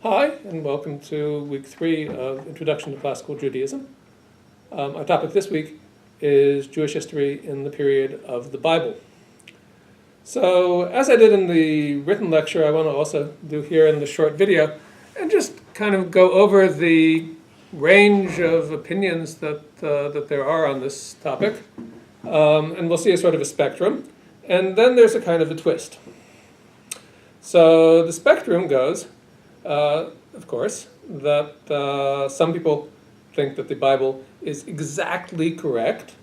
Hi, and welcome to week 3 of Introduction to Classical Judaism. Our topic this week is Jewish history in the period of the Bible. So, as I did in the written lecture, I want to also do here in the short video and just kind of go over the range of opinions that there are on this topic. And we'll see a sort of a spectrum. And then there's a kind of a twist. So the spectrum goes, of course, that some people think that the Bible is exactly correct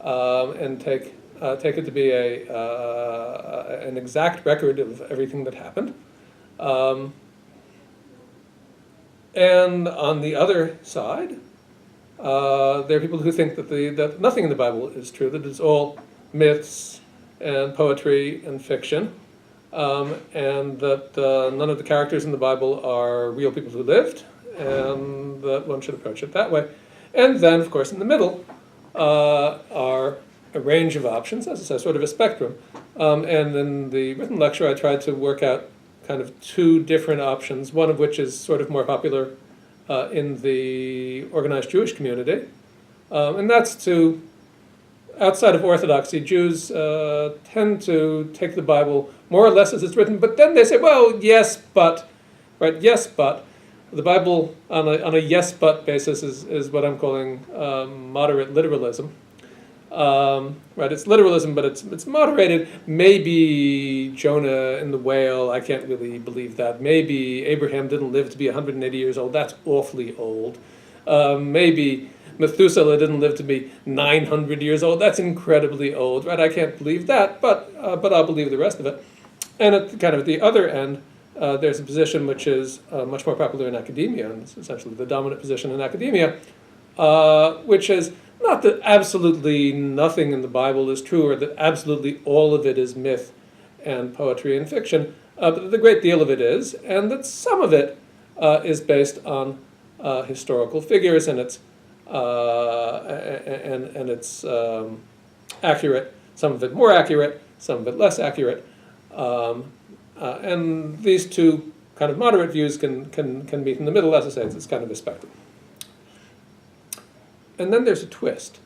and take it to be an exact record of everything that happened. And on the other side, there are people who think that nothing in the Bible is true, that it's all myths and poetry and fiction. And that none of the characters in the Bible are real people who lived, and that one should approach it that way. And then, of course, in the middle are a range of options, as I said, sort of a spectrum. And in the written lecture, I tried to work out kind of two different options, one of which is sort of more popular in the organized Jewish community, and that's to, outside of Orthodoxy, Jews tend to take the Bible more or less as it's written, but then they say, well, yes, but, right, yes, but. The Bible on a yes, but basis is what I'm calling moderate literalism. Right, it's literalism, but it's moderated. Maybe Jonah and the whale, I can't really believe that. Maybe Abraham didn't live to be 180 years old. That's awfully old. Maybe Methuselah didn't live to be 900 years old. That's incredibly old, right? I can't believe that, but I'll believe the rest of it. And at the other end, there's a position which is much more popular in academia, and it's essentially the dominant position in academia, which is not that absolutely nothing in the Bible is true, or that absolutely all of it is myth and poetry and fiction, but that a great deal of it is, and that some of it is based on historical figures, and it's accurate. Some of it more accurate, some of it less accurate. And these two kind of moderate views can meet in the middle. As I say, it's kind of a spectrum. And then there's a twist,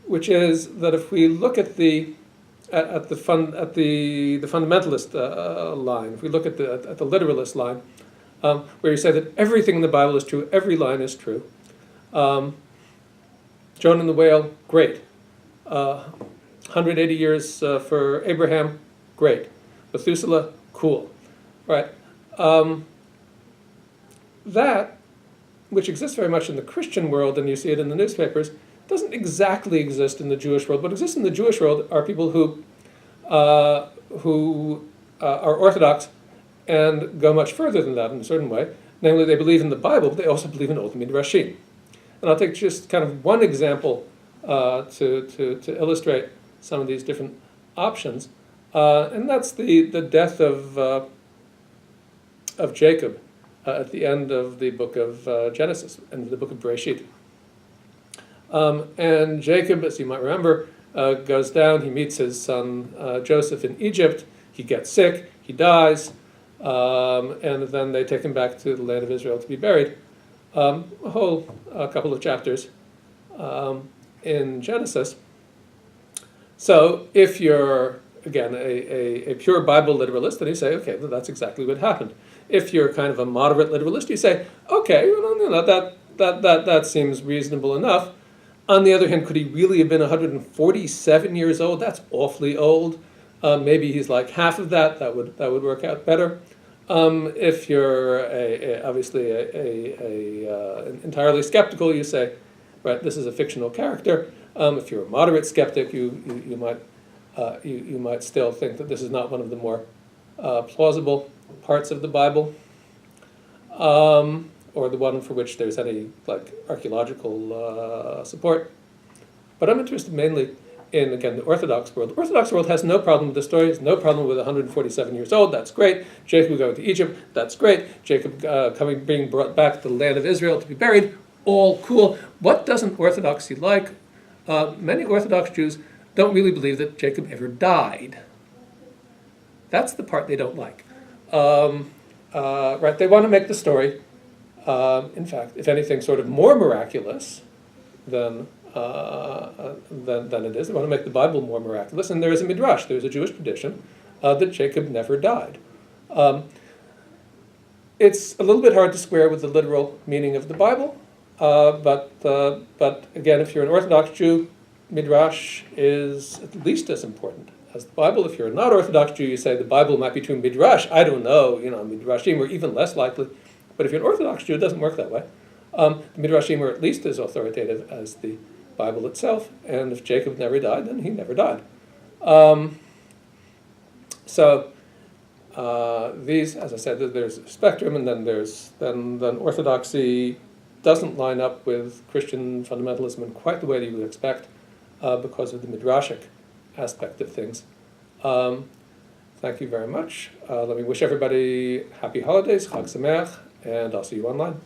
which is that if we look at the fundamentalist line, if we look at the literalist line, where you say that everything in the Bible is true, every line is true. Jonah and the whale, great. 180 years for Abraham, great. Methuselah, cool. Right. That, which exists very much in the Christian world, and you see it in the newspapers, doesn't exactly exist in the Jewish world. What exists in the Jewish world are people who are Orthodox and go much further than that in a certain way. Namely, they believe in the Bible, but they also believe in Old Midrashim. And I'll take just kind of one example to illustrate some of these different options, and that's the death of Jacob at the end of the book of Genesis and the book of Bereshit. And Jacob, as you might remember, goes down. He meets his son Joseph in Egypt. He gets sick. He dies. And then they take him back to the land of Israel to be buried. A couple of chapters in Genesis. So if you're, again, a pure Bible literalist, then you say, okay, well, that's exactly what happened. If you're kind of a moderate literalist, you say, okay, well, that seems reasonable enough. On the other hand, could he really have been 147 years old? That's awfully old. Maybe he's like half of that. That would work out better. If you're obviously entirely skeptical, you say, right, this is a fictional character. If you're a moderate skeptic, you might still think that this is not one of the more plausible parts of the Bible, or the one for which there's any archaeological support. But I'm interested mainly in, again, the Orthodox world. The Orthodox world has no problem with the story, has no problem with 147 years old, that's great. Jacob going to Egypt, that's great. Jacob being brought back to the land of Israel to be buried, all cool. What doesn't Orthodoxy like? Many Orthodox Jews don't really believe that Jacob ever died. That's the part they don't like. right? They want to make the story, in fact, if anything, sort of more miraculous than it is. They want to make the Bible more miraculous. And there is a midrash, there is a Jewish tradition that Jacob never died. It's a little bit hard to square with the literal meaning of the Bible, but again, if you're an Orthodox Jew, midrash is at least as important as the Bible. If you're a not Orthodox Jew, you say the Bible might be true. Midrash, I don't know, midrashim are even less likely. But if you're an Orthodox Jew, it doesn't work that way. The midrashim are at least as authoritative as the Bible itself, and if Jacob never died, then he never died. These, as I said, there's a spectrum, and then then Orthodoxy doesn't line up with Christian fundamentalism in quite the way that you would expect because of the midrashic aspect of things. Thank you very much. Let me wish everybody happy holidays, Chag Sameach, and I'll see you online.